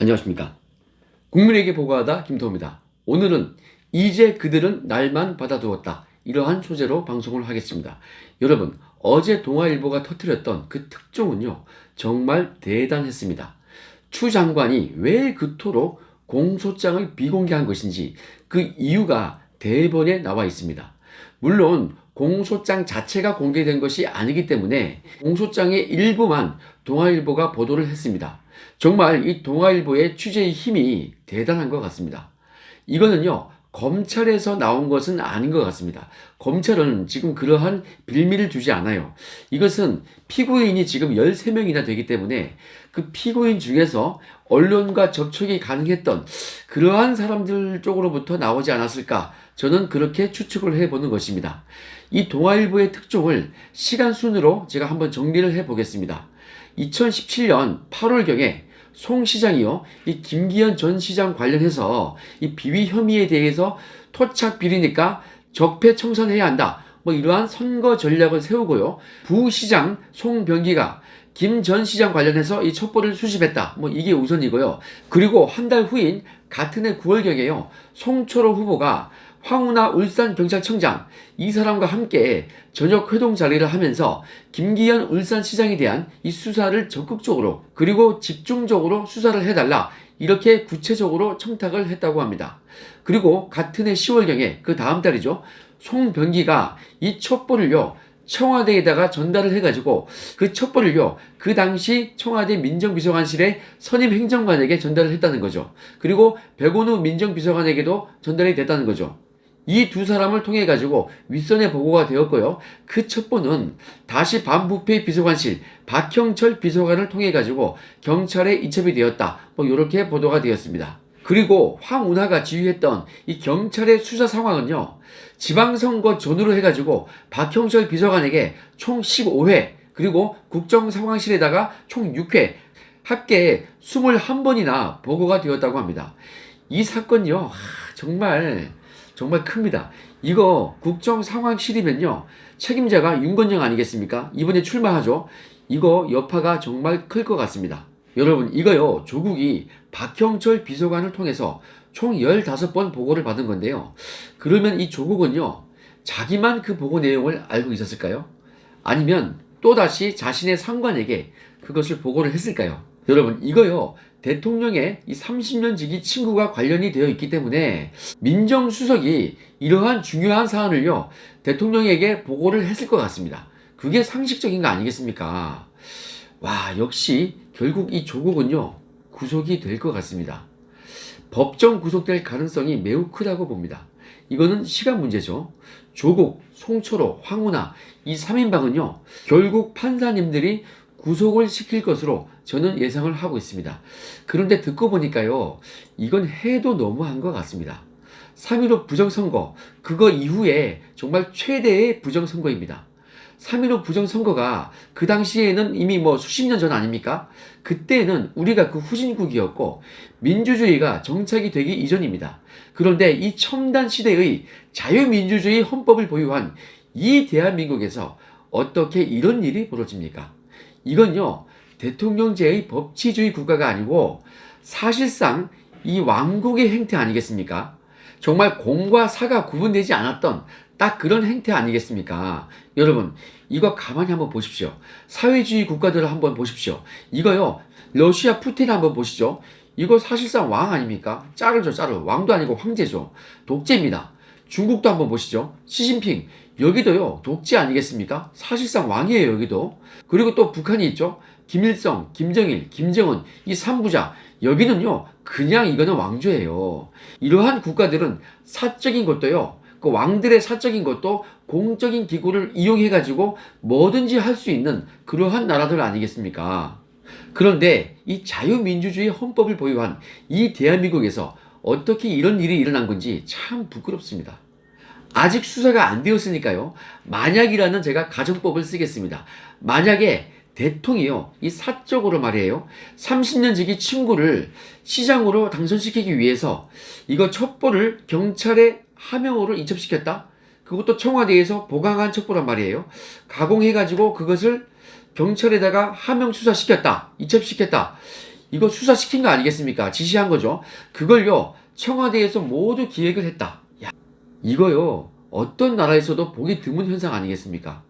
안녕하십니까. 국민에게 보고하다 김도호입니다. 오늘은 이제 그들은 날만 받아두었다. 이러한 소재로 방송을 하겠습니다. 여러분, 어제 동아일보가 터뜨렸던 그 특종은요, 정말 대단했습니다. 추 장관이 왜 그토록 공소장을 비공개한 것인지 그 이유가 대본에 나와 있습니다. 물론 공소장 자체가 공개된 것이 아니기 때문에 공소장의 일부만 동아일보가 보도를 했습니다. 정말 이 동아일보의 취재의 힘이 대단한 것 같습니다. 이거는요, 검찰에서 나온 것은 아닌 것 같습니다. 검찰은 지금 그러한 빌미를 주지 않아요. 이것은 피고인이 지금 13명이나 되기 때문에 그 피고인 중에서 언론과 접촉이 가능했던 그러한 사람들 쪽으로부터 나오지 않았을까, 저는 그렇게 추측을 해보는 것입니다. 이 동아일보의 특종을 시간 순으로 제가 한번 정리를 해보겠습니다. 2017년 8월경에 송 시장이요, 이 김기현 전 시장 관련해서 이 비위 혐의에 대해서 토착 비리니까 적폐청산해야 한다, 이러한 선거 전략을 세우고요, 부시장 송병기가 김 전 시장 관련해서 이 첩보를 수집했다, 이게 우선이고요. 그리고 한 달 후인 같은 해 9월경에요, 송철호 후보가 황운하 울산경찰청장 이 사람과 함께 저녁 회동 자리를 하면서 김기현 울산시장에 대한 이 수사를 적극적으로 그리고 집중적으로 수사를 해달라, 이렇게 구체적으로 청탁을 했다고 합니다. 그리고 같은 해 10월경에 그 다음 달이죠, 송병기가 이 첩보를요 청와대에다가 전달을 해가지고 그 첩보를요 그 당시 청와대 민정비서관실의 선임 행정관에게 전달을 했다는 거죠. 그리고 백원우 민정비서관에게도 전달이 됐다는 거죠. 이 두 사람을 통해 가지고 윗선에 보고가 되었고요. 그 첩보는 다시 반부패 비서관실 박형철 비서관을 통해 가지고 경찰에 이첩이 되었다, 이렇게 보도가 되었습니다. 그리고 황운하가 지휘했던 이 경찰의 수사 상황은요, 지방선거 전후로 해가지고 박형철 비서관에게 총 15회, 그리고 국정상황실에다가 총 6회, 합계 21번이나 보고가 되었다고 합니다. 이 사건요, 정말 큽니다. 이거 국정상황실이면요, 책임자가 윤건영 아니겠습니까? 이번에 출마하죠. 이거 여파가 정말 클 것 같습니다. 여러분, 이거요, 조국이 박형철 비서관을 통해서 총 15번 보고를 받은 건데요. 그러면 이 조국은요, 자기만 그 보고 내용을 알고 있었을까요? 아니면 또다시 자신의 상관에게 그것을 보고를 했을까요? 여러분, 이거요, 대통령의 이 30년 지기 친구가 관련이 되어 있기 때문에 민정수석이 이러한 중요한 사안을요, 대통령에게 보고를 했을 것 같습니다. 그게 상식적인 거 아니겠습니까? 와, 역시 결국 이 조국은요, 구속이 될 것 같습니다. 법정 구속될 가능성이 매우 크다고 봅니다. 이거는 시간 문제죠. 조국, 송철호, 황운하 이 3인방은요, 결국 판사님들이 구속을 시킬 것으로 저는 예상을 하고 있습니다. 그런데 듣고 보니까요, 이건 해도 너무한 것 같습니다. 3.15 부정선거, 그거 이후에 정말 최대의 부정선거입니다. 3.15 부정선거가 그 당시에는 이미 수십 년 전 아닙니까? 그때는 우리가 그 후진국이었고 민주주의가 정착이 되기 이전입니다. 그런데 이 첨단 시대의 자유민주주의 헌법을 보유한 이 대한민국에서 어떻게 이런 일이 벌어집니까? 이건요, 대통령제의 법치주의 국가가 아니고 사실상 이 왕국의 행태 아니겠습니까? 정말 공과 사가 구분되지 않았던 딱 그런 행태 아니겠습니까? 여러분, 이거 가만히 한번 보십시오. 사회주의 국가들을 한번 보십시오. 이거요, 러시아 푸틴 한번 보시죠. 이거 사실상 왕 아닙니까? 짤을죠, 짤을. 왕도 아니고 황제죠. 독재입니다. 중국도 한번 보시죠. 시진핑, 여기도요, 독재 아니겠습니까? 사실상 왕이에요, 여기도. 그리고 또 북한이 있죠. 김일성, 김정일, 김정은, 이 3부자. 여기는요, 그냥 이거는 왕조예요. 이러한 국가들은 사적인 것도요, 그 왕들의 사적인 것도 공적인 기구를 이용해가지고 뭐든지 할 수 있는 그러한 나라들 아니겠습니까? 그런데 이 자유민주주의 헌법을 보유한 이 대한민국에서 어떻게 이런 일이 일어난 건지 참 부끄럽습니다. 아직 수사가 안 되었으니까요, 만약이라는 제가 가정법을 쓰겠습니다. 만약에 대통령이요, 이 사적으로 말이에요, 30년 지기 친구를 시장으로 당선시키기 위해서 이거 첩보를 경찰에 하명으로 이첩시켰다? 그것도 청와대에서 보강한 첩보란 말이에요. 가공해가지고 그것을 경찰에다가 하명 수사시켰다, 이첩시켰다. 이거 수사시킨 거 아니겠습니까? 지시한 거죠. 그걸요, 청와대에서 모두 기획을 했다. 야, 이거요, 어떤 나라에서도 보기 드문 현상 아니겠습니까?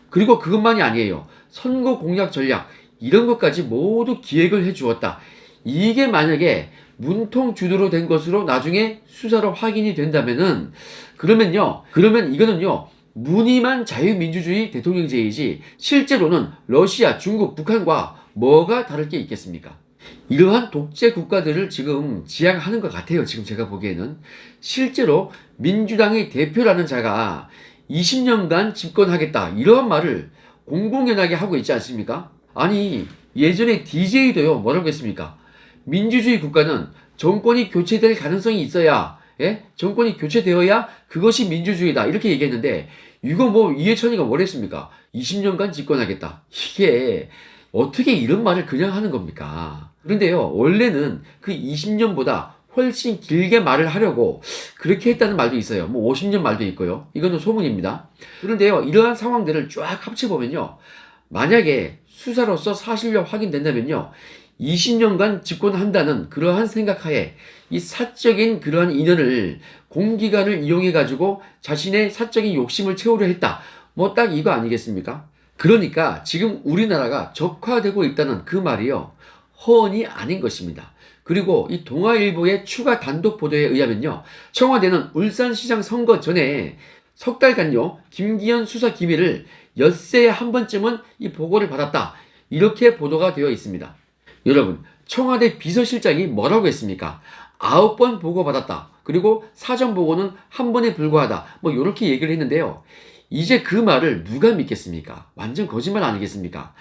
그리고 그것만이 아니에요. 선거 공약 전략, 이런 것까지 모두 기획을 해 주었다. 이게 만약에 문통 주도로 된 것으로 나중에 수사로 확인이 된다면은, 그러면 이거는요, 무늬만 자유민주주의 대통령제이지 실제로는 러시아, 중국, 북한과 뭐가 다를 게 있겠습니까? 이러한 독재 국가들을 지금 지향하는 것 같아요. 지금 제가 보기에는. 실제로 민주당의 대표라는 자가 20년간 집권하겠다, 이런 말을 공공연하게 하고 있지 않습니까? 아니, 예전에 DJ도요, 뭐라고 했습니까? 민주주의 국가는 정권이 교체될 가능성이 있어야, 정권이 교체되어야 그것이 민주주의다, 이렇게 얘기했는데, 이거 뭐 이해찬이가 뭘 했습니까? 20년간 집권하겠다. 이게 어떻게 이런 말을 그냥 하는 겁니까? 그런데요, 원래는 그 20년보다 훨씬 길게 말을 하려고 그렇게 했다는 말도 있어요. 뭐 50년 말도 있고요. 이거는 소문입니다. 그런데요, 이러한 상황들을 쫙 합쳐보면요, 만약에 수사로서 사실로 확인된다면요, 20년간 집권한다는 그러한 생각하에 이 사적인 그러한 인연을, 공기관을 이용해가지고 자신의 사적인 욕심을 채우려 했다. 뭐 딱 이거 아니겠습니까? 그러니까 지금 우리나라가 적화되고 있다는 그 말이요, 허언이 아닌 것입니다. 그리고 이 동아일보의 추가 단독 보도에 의하면요, 청와대는 울산시장 선거 전에 석 달간요, 김기현 수사 기밀을 엿새에 한 번쯤은 이 보고를 받았다, 이렇게 보도가 되어 있습니다. 여러분, 청와대 비서실장이 뭐라고 했습니까? 9번 보고받았다. 그리고 사전 보고는 한 번에 불과하다. 뭐 이렇게 얘기를 했는데요. 이제 그 말을 누가 믿겠습니까? 완전 거짓말 아니겠습니까?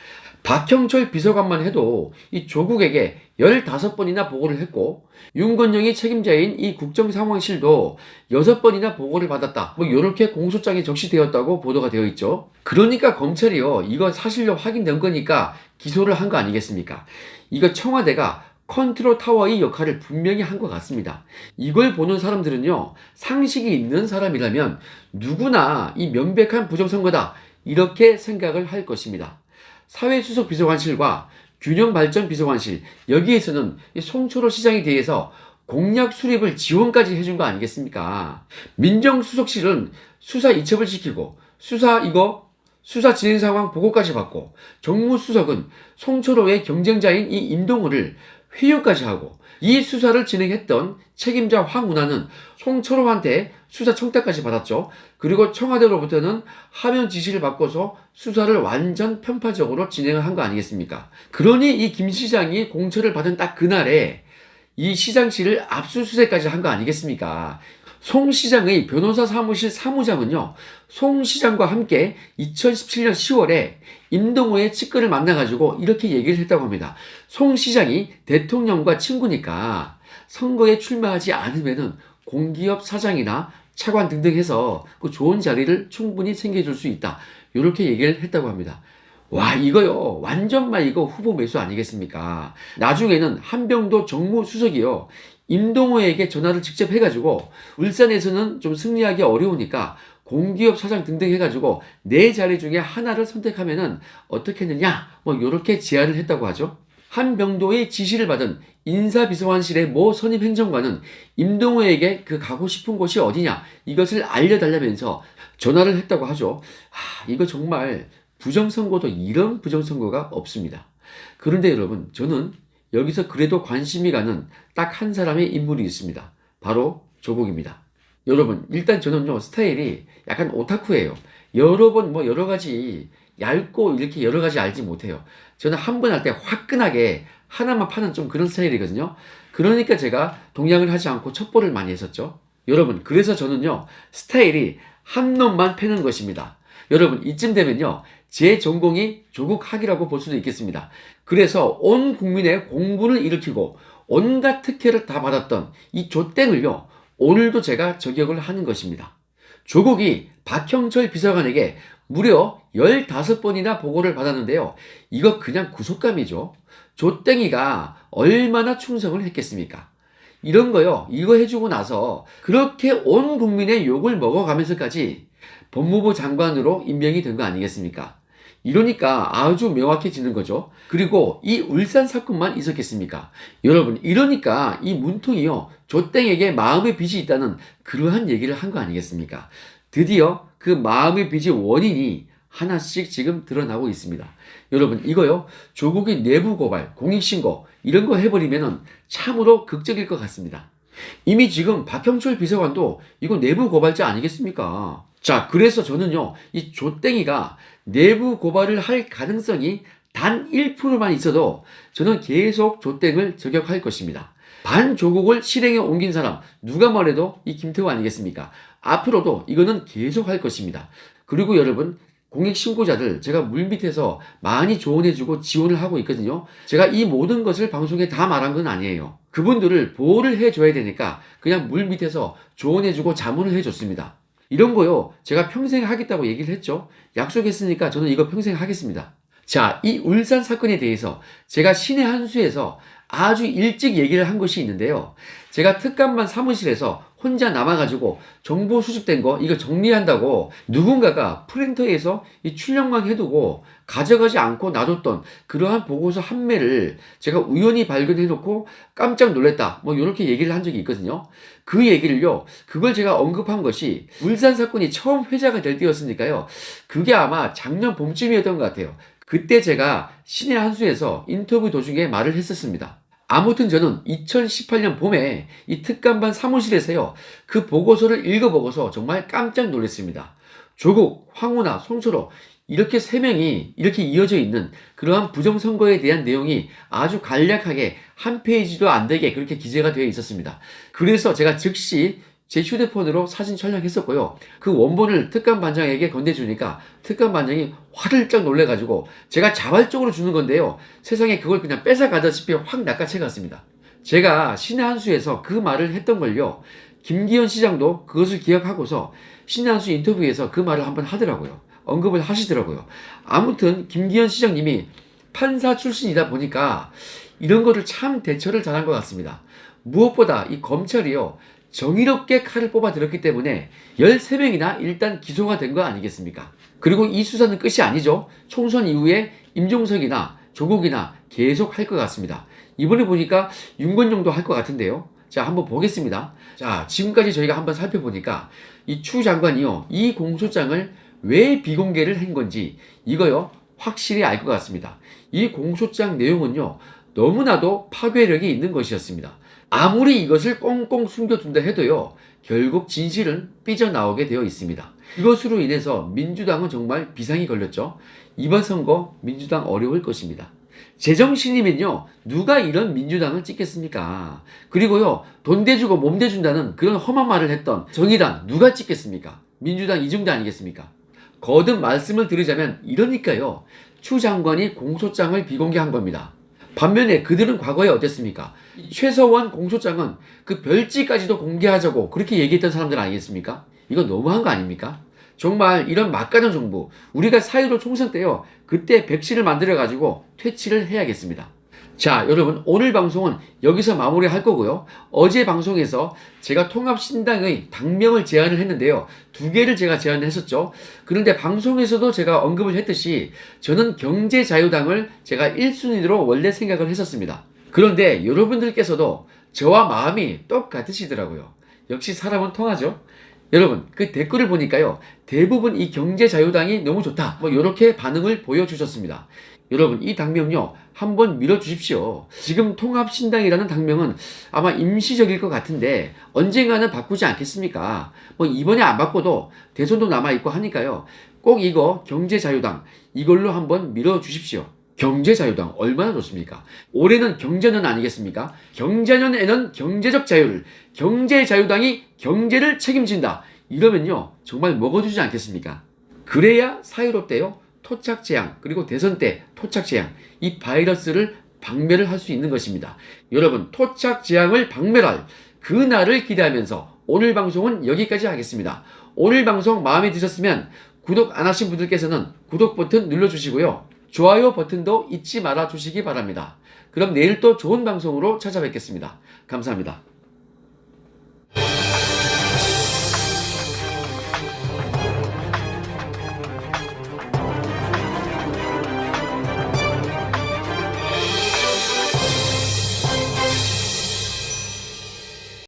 박형철 비서관만 해도 이 조국에게 15번이나 보고를 했고, 윤건영이 책임자인 이 국정상황실도 6번이나 보고를 받았다. 뭐 이렇게 공소장에 적시되었다고 보도가 되어 있죠. 그러니까 검찰이요, 이거 사실로 확인된 거니까 기소를 한 거 아니겠습니까? 이거 청와대가 컨트롤 타워의 역할을 분명히 한 것 같습니다. 이걸 보는 사람들은요, 상식이 있는 사람이라면 누구나 이 명백한 부정선거다, 이렇게 생각을 할 것입니다. 사회수석 비서관실과 균형발전 비서관실, 여기에서는 송철호 시장에 대해서 공약 수립을 지원까지 해준 거 아니겠습니까? 민정수석실은 수사 이첩을 시키고, 수사 진행 상황 보고까지 받고, 정무수석은 송철호의 경쟁자인 이 임동호를 회유까지 하고, 이 수사를 진행했던 책임자 황운하는 송철호한테 수사 청탁까지 받았죠. 그리고 청와대로부터는 하면 지시를 받고서 수사를 완전 편파적으로 진행을 한 거 아니겠습니까? 그러니 이 김 시장이 공처를 받은 딱 그날에 이 시장실을 압수수색까지 한 거 아니겠습니까? 송 시장의 변호사 사무실 사무장은요, 송 시장과 함께 2017년 10월에 임동호의 측근을 만나가지고 이렇게 얘기를 했다고 합니다. 송 시장이 대통령과 친구니까 선거에 출마하지 않으면은 공기업 사장이나 차관 등등 해서 그 좋은 자리를 충분히 챙겨줄 수 있다, 이렇게 얘기를 했다고 합니다. 와, 이거요, 완전 막 이거 후보 매수 아니겠습니까? 나중에는 한병도 정무수석이요, 임동호에게 전화를 직접 해가지고 울산에서는 좀 승리하기 어려우니까 공기업 사장 등등 해가지고 네 자리 중에 하나를 선택하면은 어떻겠느냐, 뭐 이렇게 제안을 했다고 하죠. 한병도의 지시를 받은 인사비서관실의 모 선임 행정관은 임동호에게 그 가고 싶은 곳이 어디냐, 이것을 알려달라면서 전화를 했다고 하죠. 이거 정말 부정선거도 이런 부정선거가 없습니다. 그런데 여러분, 저는 여기서 그래도 관심이 가는 딱 한 사람의 인물이 있습니다. 바로 조국입니다. 여러분, 일단 저는요, 스타일이 약간 오타쿠예요. 여러 번 뭐 여러 가지 얇고 이렇게 여러 가지 알지 못해요. 저는 한 번 할 때 화끈하게 하나만 파는 좀 그런 스타일이거든요. 그러니까 제가 동양을 하지 않고 첩보를 많이 했었죠. 여러분, 그래서 저는요, 스타일이 한 놈만 패는 것입니다. 여러분, 이쯤 되면요, 제 전공이 조국학이라고 볼 수도 있겠습니다. 그래서 온 국민의 공분을 일으키고 온갖 특혜를 다 받았던 이 조땡을요, 오늘도 제가 저격을 하는 것입니다. 조국이 박형철 비서관에게 무려 15번이나 보고를 받았는데요, 이거 그냥 구속감이죠. 조땡이가 얼마나 충성을 했겠습니까? 이런 거요, 이거 해주고 나서 그렇게 온 국민의 욕을 먹어가면서까지 법무부 장관으로 임명이 된 거 아니겠습니까? 이러니까 아주 명확해지는 거죠. 그리고 이 울산 사건만 있었겠습니까? 여러분, 이러니까 이 문통이요, 조땡에게 마음의 빚이 있다는 그러한 얘기를 한 거 아니겠습니까? 드디어 그 마음의 빚의 원인이 하나씩 지금 드러나고 있습니다. 여러분, 이거요, 조국의 내부 고발, 공익신고 이런 거 해버리면은 참으로 극적일 것 같습니다. 이미 지금 박형철 비서관도 이거 내부 고발자 아니겠습니까? 자, 그래서 저는요, 이 조땡이가 내부 고발을 할 가능성이 단 1%만 있어도 저는 계속 조땡을 저격할 것입니다. 반조국을 실행에 옮긴 사람, 누가 뭐래도 이 김태호 아니겠습니까? 앞으로도 이거는 계속 할 것입니다. 그리고 여러분, 공익신고자들 제가 물밑에서 많이 조언해주고 지원을 하고 있거든요. 제가 이 모든 것을 방송에 다 말한 건 아니에요. 그분들을 보호를 해줘야 되니까 그냥 물밑에서 조언해주고 자문을 해줬습니다. 이런 거요, 제가 평생 하겠다고 얘기를 했죠. 약속했으니까 저는 이거 평생 하겠습니다. 자, 이 울산 사건에 대해서 제가 신의 한 수에서 아주 일찍 얘기를 한 것이 있는데요. 제가 특감반 사무실에서 혼자 남아가지고 정보 수집된 거 이거 정리한다고 누군가가 프린터에서 이 출력만 해두고 가져가지 않고 놔뒀던 그러한 보고서 한 매를 제가 우연히 발견해놓고 깜짝 놀랐다, 뭐 이렇게 얘기를 한 적이 있거든요. 그 얘기를요, 그걸 제가 언급한 것이 울산 사건이 처음 회자가 될 때였으니까요. 그게 아마 작년 봄쯤이었던 것 같아요. 그때 제가 신의 한 수에서 인터뷰 도중에 말을 했었습니다. 아무튼 저는 2018년 봄에 이 특감반 사무실에서요, 그 보고서를 읽어보고서 정말 깜짝 놀랐습니다. 조국, 황운하, 송철호 이렇게 세 명이 이렇게 이어져 있는 그러한 부정선거에 대한 내용이 아주 간략하게 한 페이지도 안 되게 그렇게 기재가 되어 있었습니다. 그래서 제가 즉시 제 휴대폰으로 사진 촬영했었고요. 그 원본을 특감반장에게 건네주니까 특감반장이 화들짝 놀래가지고 제가 자발적으로 주는 건데요, 세상에 그걸 그냥 뺏어가다시피 확 낚아채갔습니다. 제가 신의 한 수에서 그 말을 했던 걸요, 김기현 시장도 그것을 기억하고서 신의 한 수 인터뷰에서 그 말을 한번 하더라고요. 언급을 하시더라고요. 아무튼 김기현 시장님이 판사 출신이다 보니까 이런 거를 참 대처를 잘한 것 같습니다. 무엇보다 이 검찰이요, 정의롭게 칼을 뽑아 들었기 때문에 13명이나 일단 기소가 된 거 아니겠습니까? 그리고 이 수사는 끝이 아니죠. 총선 이후에 임종석이나 조국이나 계속 할 것 같습니다. 이번에 보니까 윤건영도 할 것 같은데요. 자, 한번 보겠습니다. 자, 지금까지 저희가 한번 살펴보니까 이 추 장관이요, 이 공소장을 왜 비공개를 한 건지 이거요, 확실히 알 것 같습니다. 이 공소장 내용은요, 너무나도 파괴력이 있는 것이었습니다. 아무리 이것을 꽁꽁 숨겨둔다 해도요, 결국 진실은 삐져나오게 되어 있습니다. 이것으로 인해서 민주당은 정말 비상이 걸렸죠. 이번 선거 민주당 어려울 것입니다. 제정신이면요, 누가 이런 민주당을 찍겠습니까? 그리고요, 돈 대주고 몸 대준다는 그런 험한 말을 했던 정의당 누가 찍겠습니까? 민주당 이중대 아니겠습니까? 거듭 말씀을 드리자면 이러니까요, 추 장관이 공소장을 비공개한 겁니다. 반면에 그들은 과거에 어땠습니까? 최서원 공소장은 그 별지까지도 공개하자고 그렇게 얘기했던 사람들 아니겠습니까? 이거 너무한 거 아닙니까? 정말 이런 막가는 정부, 우리가 4.15 총선 때요, 그때 백신을 만들어가지고 퇴치를 해야겠습니다. 자, 여러분, 오늘 방송은 여기서 마무리할 거고요. 어제 방송에서 제가 통합신당의 당명을 제안을 했는데요, 2개를 제가 제안을 했었죠. 그런데 방송에서도 제가 언급을 했듯이 저는 경제자유당을 제가 1순위로 원래 생각을 했었습니다. 그런데 여러분들께서도 저와 마음이 똑같으시더라고요. 역시 사람은 통하죠. 여러분, 그 댓글을 보니까요, 대부분 이 경제자유당이 너무 좋다, 뭐 이렇게 반응을 보여주셨습니다. 여러분, 이 당명요, 한번 밀어주십시오. 지금 통합신당이라는 당명은 아마 임시적일 것 같은데 언젠가는 바꾸지 않겠습니까? 뭐 이번에 안 바꿔도 대선도 남아있고 하니까요, 꼭 이거 경제자유당 이걸로 한번 밀어주십시오. 경제자유당 얼마나 좋습니까? 올해는 경제년 아니겠습니까? 경제년에는 경제적 자유를, 경제자유당이 경제를 책임진다, 이러면요 정말 먹어주지 않겠습니까? 그래야 사유롭대요. 토착재앙, 그리고 대선 때 토착재앙, 이 바이러스를 박멸을 할 수 있는 것입니다. 여러분, 토착재앙을 박멸할 그 날을 기대하면서 오늘 방송은 여기까지 하겠습니다. 오늘 방송 마음에 드셨으면 구독 안 하신 분들께서는 구독 버튼 눌러주시고요, 좋아요 버튼도 잊지 말아 주시기 바랍니다. 그럼 내일 또 좋은 방송으로 찾아뵙겠습니다. 감사합니다.